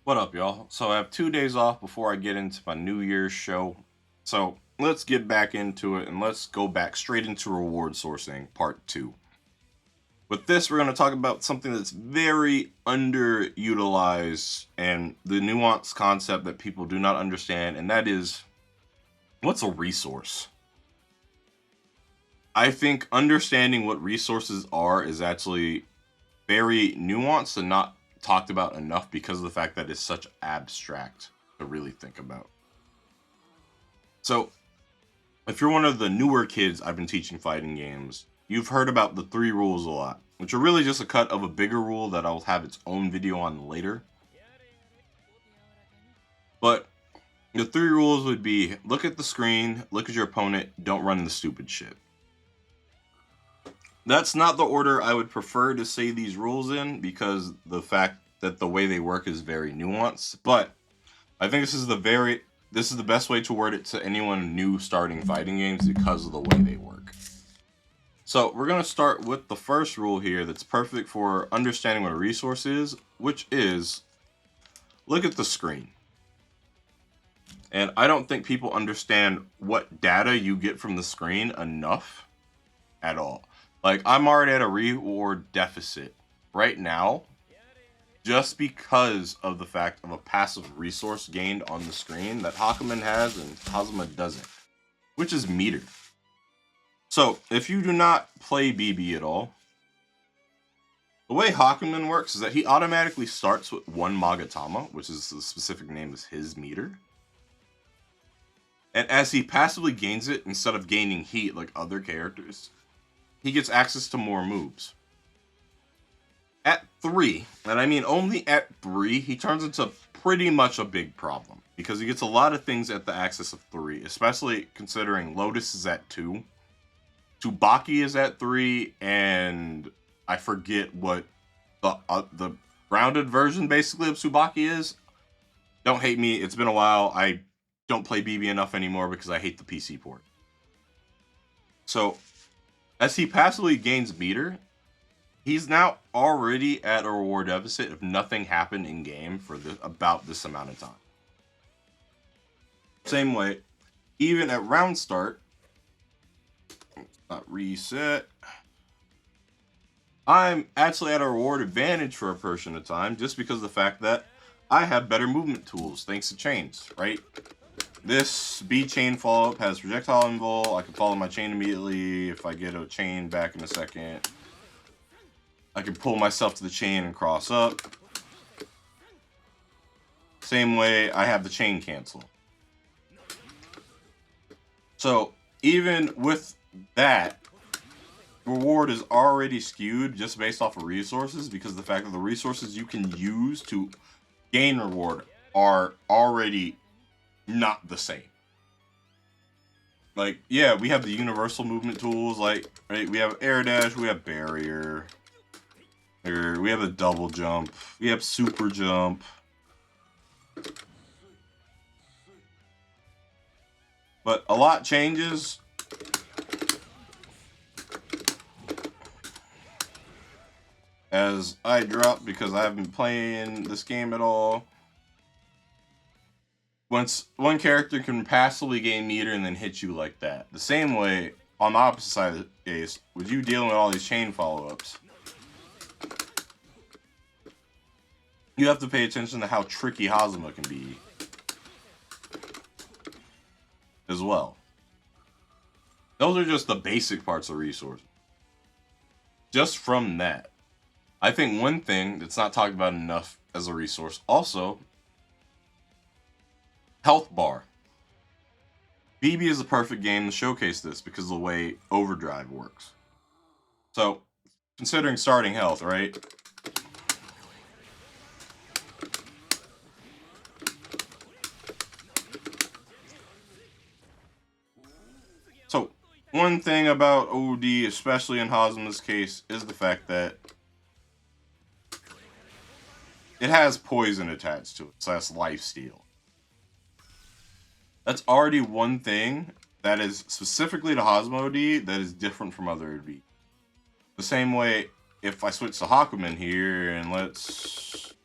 What up, y'all? So I have 2 days off before I get into my New Year's show. So let's get back into it and let's go back straight into reward sourcing part 2. With this, we're going to talk about something that's very underutilized and the nuanced concept that people do not understand, and that is, what's a resource? I think understanding what resources are is actually very nuanced and not talked about enough because of the fact that it's such abstract to really think about. So, if you're one of the newer kids I've been teaching fighting games, you've heard about the 3 rules a lot, which are really just a cut of a bigger rule that I'll have its own video on later. But the 3 rules would be: look at the screen, look at your opponent, don't run the stupid shit. That's not the order I would prefer to say these rules in, because the fact that the way they work is very nuanced, but I think this is the best way to word it to anyone new starting fighting games because of the way they work. So we're going to start with the first rule here that's perfect for understanding what a resource is, which is look at the screen. And I don't think people understand what data you get from the screen enough at all. Like, I'm already at a reward deficit right now just because of the fact of a passive resource gained on the screen that Hakumen has and Kazuma doesn't, which is meter. So, if you do not play BB at all, the way Hakumen works is that he automatically starts with 1 Magatama, which is the specific name is his meter. And as he passively gains it, instead of gaining heat like other characters, he gets access to more moves. At 3, and I mean only at 3, he turns into pretty much a big problem, because he gets a lot of things at the axis of 3, especially considering Lotus is at 2, Tsubaki is at 3, and I forget what the rounded version basically of Tsubaki is. Don't hate me, it's been a while. I don't play BB enough anymore because I hate the PC port. So, as he passively gains meter, he's now already at a reward deficit if nothing happened in game for about this amount of time. Same way, even at round start, not reset, I'm actually at a reward advantage for a portion of time just because of the fact that I have better movement tools thanks to chains, right? This B chain follow-up has projectile invul. I can follow my chain immediately. If I get a chain back in a second, I can pull myself to the chain and cross up. Same way, I have the chain cancel. So even with that, reward is already skewed just based off of resources, because of the fact that the resources you can use to gain reward are already not the same. Like, yeah, we have the universal movement tools, like, right, we have air dash, we have barrier, we have the double jump, we have super jump. But a lot changes as I drop because I haven't been playing this game at all. Once one character can passively gain meter and then hit you like that. The same way, on the opposite side of the case, with you dealing with all these chain follow-ups, you have to pay attention to how tricky Hazama can be as well. Those are just the basic parts of resource. Just from that, I think one thing that's not talked about enough as a resource also, health bar. BB is a perfect game to showcase this because of the way overdrive works. So, considering starting health, right? So, one thing about OD, especially in Hazama's case, is the fact that it has poison attached to it, so that's lifesteal. That's already one thing that is specifically to Hazama OD that is different from other OD. The same way, if I switch to Hakumen here, and let's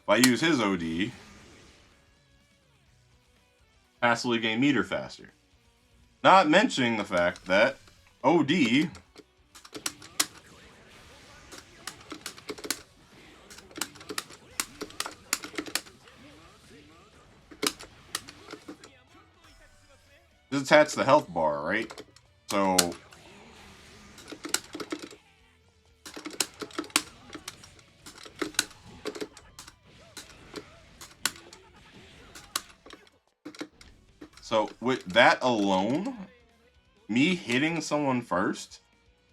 if I use his OD, passively gain meter faster. Not mentioning the fact that OD is attached to the health bar, right? So with that alone, me hitting someone first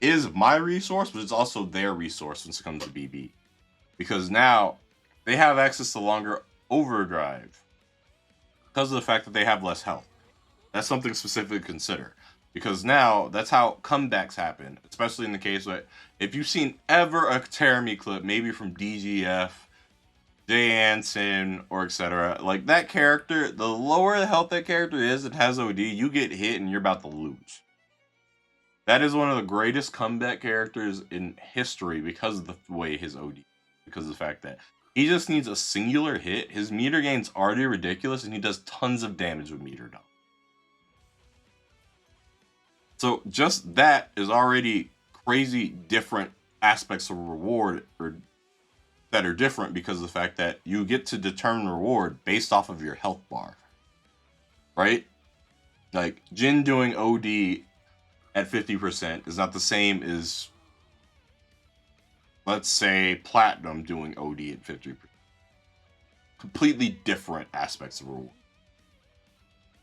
is my resource, but it's also their resource when it comes to BB. Because now they have access to longer overdrive because of the fact that they have less health. That's something specific to consider. Because now that's how comebacks happen, especially in the case where if you've seen ever a Terami clip, maybe from DGF, Jay Anson, or etc. Like that character, the lower the health that character is, it has OD, you get hit and you're about to lose. That is one of the greatest comeback characters in history because of the way his OD, because of the fact that he just needs a singular hit. His meter gain's already ridiculous, and he does tons of damage with meter dump. So just that is already crazy different aspects of reward that are different because of the fact that you get to determine reward based off of your health bar. Right? Like, Jin doing OD at 50% is not the same as, let's say, Platinum doing OD at 50%. Completely different aspects of reward.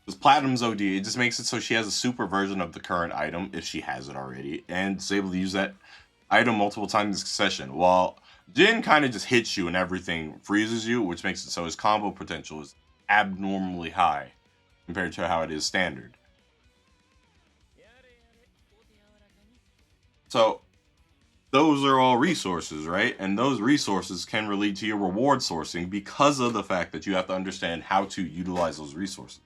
Because Platinum's OD, it just makes it so she has a super version of the current item, if she has it already, and is able to use that item multiple times in succession. While Jin kind of just hits you and everything freezes you, which makes it so his combo potential is abnormally high compared to how it is standard. So those are all resources, right? And those resources can relate to your reward sourcing because of the fact that you have to understand how to utilize those resources.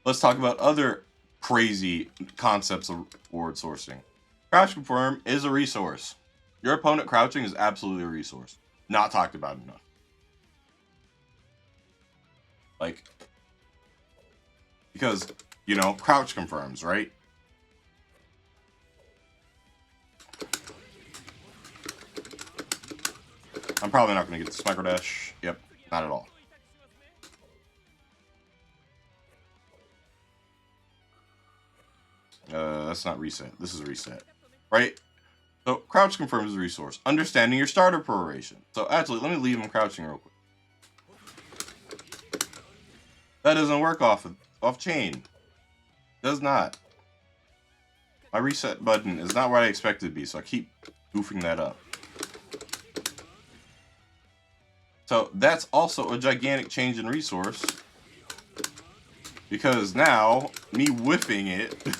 Let's talk about other crazy concepts of reward sourcing. Crouch confirm is a resource. Your opponent crouching is absolutely a resource. Not talked about enough. Like, because, you know, crouch confirms, right? I'm probably not going to get the micro dash. Yep, not at all. That's not reset. This is reset, right? So crouch confirms the resource. Understanding your starter proration. So actually, let me leave him crouching real quick. That doesn't work off chain. Does not. My reset button is not what I expected it to be, so I keep goofing that up. So that's also a gigantic change in resource. Because now, me whiffing it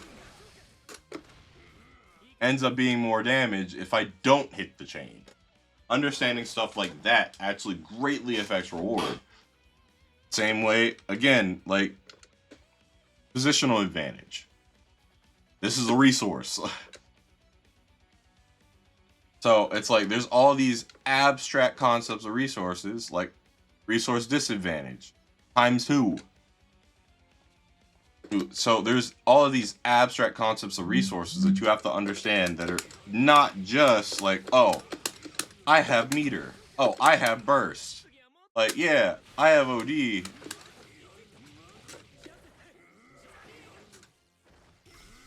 ends up being more damage if I don't hit the chain. Understanding stuff like that actually greatly affects reward. Same way, again, like positional advantage. This is a resource. So it's like there's all these abstract concepts of resources, like resource disadvantage times 2. So there's all of these abstract concepts of resources that you have to understand that are not just like, oh, I have meter. Oh, I have burst. Like, yeah, I have OD.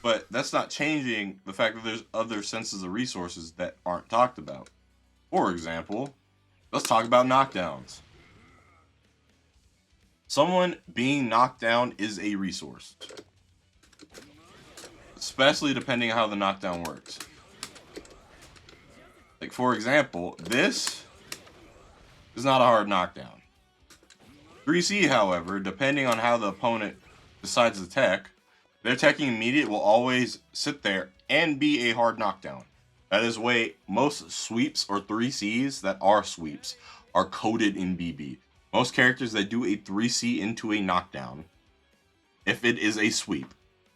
But that's not changing the fact that there's other senses of resources that aren't talked about. For example, let's talk about knockdowns. Someone being knocked down is a resource. Especially depending on how the knockdown works. Like, for example, this is not a hard knockdown. 3C, however, depending on how the opponent decides to tech, their teching immediate will always sit there and be a hard knockdown. That is why most sweeps or 3Cs that are sweeps are coded in BB. Most characters that do a 3C into a knockdown, if it is a sweep,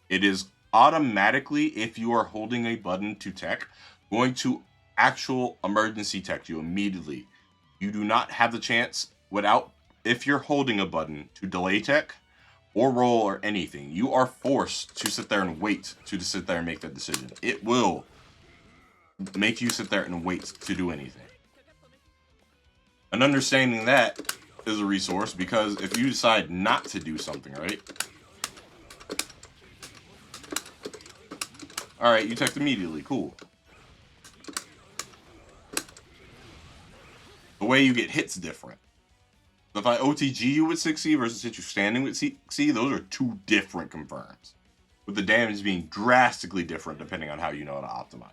it is automatically, if you are holding a button to tech, going to actual emergency tech you immediately. You do not have the chance without, if you're holding a button to delay tech or roll or anything, you are forced to sit there and wait to sit there and make that decision. It will make you sit there and wait to do anything. And understanding that is a resource, because if you decide not to do something, right? Alright, you teched immediately, cool. The way you get hit's different. If I OTG you with 6C versus hit you standing with 6C, those are two different confirms, with the damage being drastically different depending on how you know how to optimize.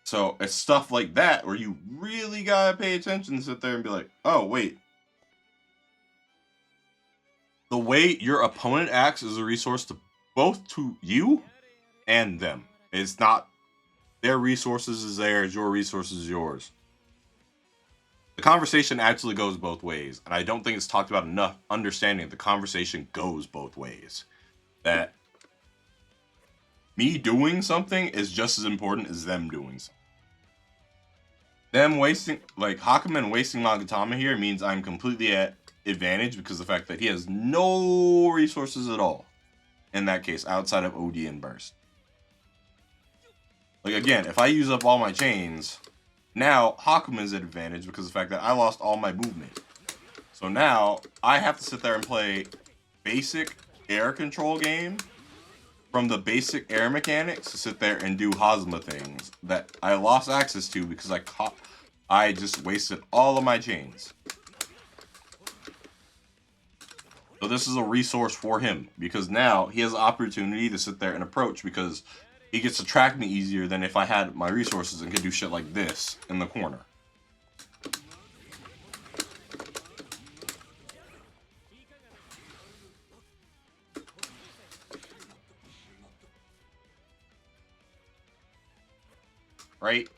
So it's stuff like that where you really gotta pay attention and sit there and be like, oh wait, the way your opponent acts is a resource to both to you and them. It's not their resources is theirs, your resources is yours. The conversation actually goes both ways, and I don't think it's talked about enough, understanding the conversation goes both ways. That me doing something is just as important as them doing something. Them wasting, like Hakumen wasting Magatama here means I'm completely at advantage, because of the fact that he has no resources at all in that case outside of OD and burst. Like again, if I use up all my chains, now Hakumen's at advantage because of the fact that I lost all my movement. So now I have to sit there and play basic air control game from the basic air mechanics to sit there and do Hazama things that I lost access to because I just wasted all of my chains. So this is a resource for him, because now he has the opportunity to sit there and approach, because he gets to track me easier than if I had my resources and could do shit like this in the corner. Right?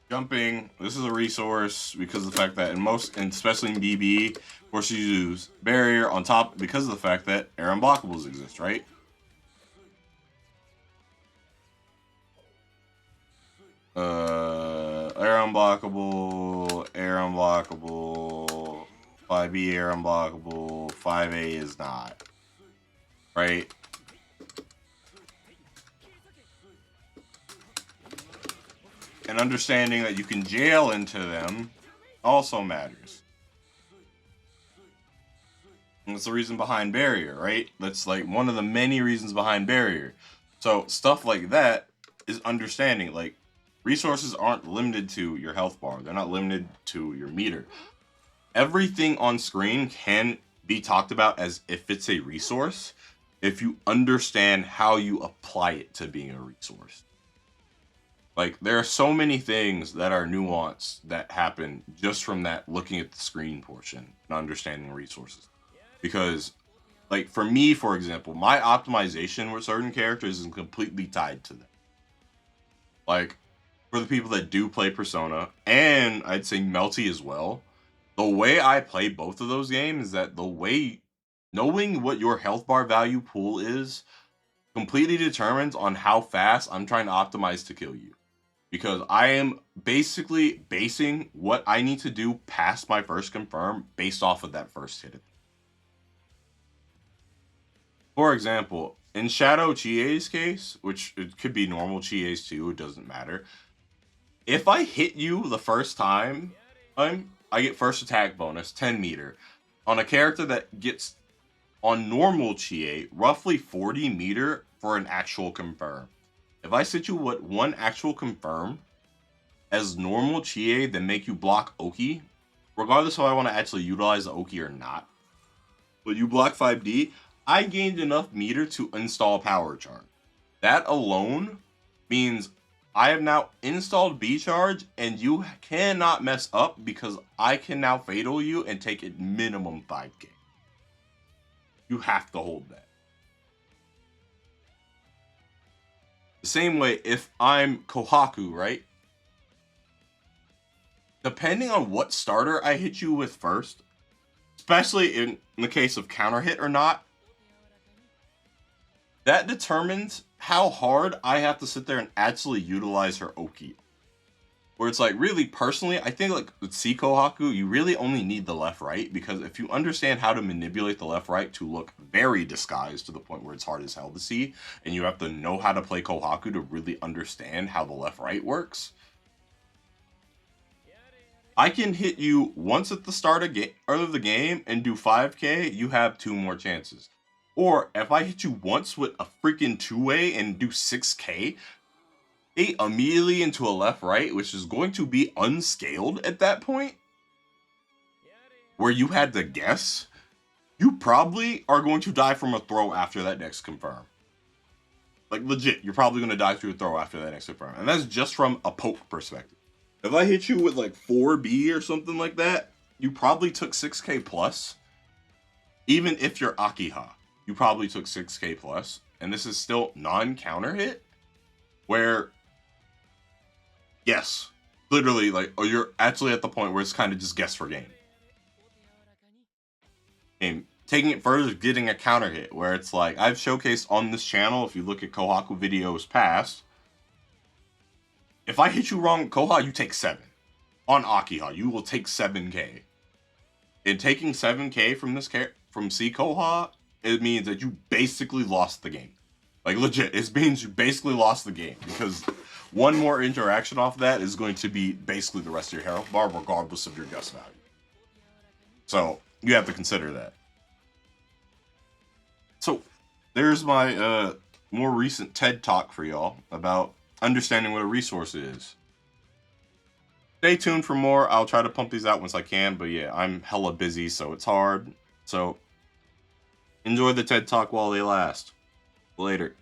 Jumping, this is a resource because of the fact that and especially in BB, forces you to use barrier on top because of the fact that air unblockables exist, right? Air unblockable, 5B air unblockable, 5A is not, right? And understanding that you can jail into them also matters. And that's the reason behind barrier, right? That's like one of the many reasons behind barrier. So stuff like that is understanding, like resources aren't limited to your health bar. They're not limited to your meter. Everything on screen can be talked about as if it's a resource, if you understand how you apply it to being a resource. Like, there are so many things that are nuanced that happen just from that looking at the screen portion and understanding resources. Because, like, for me, for example, my optimization with certain characters is completely tied to them. Like, for the people that do play Persona, and I'd say Melty as well, the way I play both of those games is that the way knowing what your health bar value pool is completely determines on how fast I'm trying to optimize to kill you. Because I am basically basing what I need to do past my first confirm based off of that first hit. For example, in Shadow Chie's case, which it could be normal Chie's too, it doesn't matter. If I hit you the first time, I get first attack bonus, 10 meter. On a character that gets, on normal Chie, roughly 40 meter for an actual confirm. If I sit you with one actual confirm as normal Chie, then make you block Oki, regardless of if I want to actually utilize the Oki or not, but you block 5D, I gained enough meter to install power charge. That alone means I have now installed B charge, and you cannot mess up because I can now fatal you and take it minimum 5k. You have to hold that. The same way if I'm Kohaku, right? Depending on what starter I hit you with first, especially in the case of counter hit or not, that determines how hard I have to sit there and actually utilize her Oki. Where it's like, really, personally, I think like with C Kohaku, you really only need the left right, because if you understand how to manipulate the left right to look very disguised to the point where it's hard as hell to see, and you have to know how to play Kohaku to really understand how the left right works, I can hit you once at the start of the game and do 5k, you have 2 more chances. Or if I hit you once with a freaking 2-way and do 6k, immediately into a left right, which is going to be unscaled at that point, where you had to guess, you probably are going to die from a throw after that next confirm. Like legit, you're probably going to die through a throw after that next confirm. And that's just from a poke perspective. If I hit you with like 4B or something like that, you probably took 6k plus. Even if you're Akiha, you probably took 6k plus. And this is still non-counter hit, where, yes, literally, like, or you're actually at the point where it's kind of just guess for game. And taking it further, getting a counter hit, where it's like, I've showcased on this channel, if you look at Kohaku videos past, if I hit you wrong, Koha, you take 7. On Akiha, you will take 7k. And taking 7k from from C Koha, it means that you basically lost the game. Like legit, it means you basically lost the game, because one more interaction off that is going to be basically the rest of your health bar, regardless of your gust value. So you have to consider that. So there's my more recent TED talk for y'all about understanding what a resource is. Stay tuned for more. I'll try to pump these out once I can, but yeah, I'm hella busy, so it's hard. So enjoy the TED talk while they last. Later.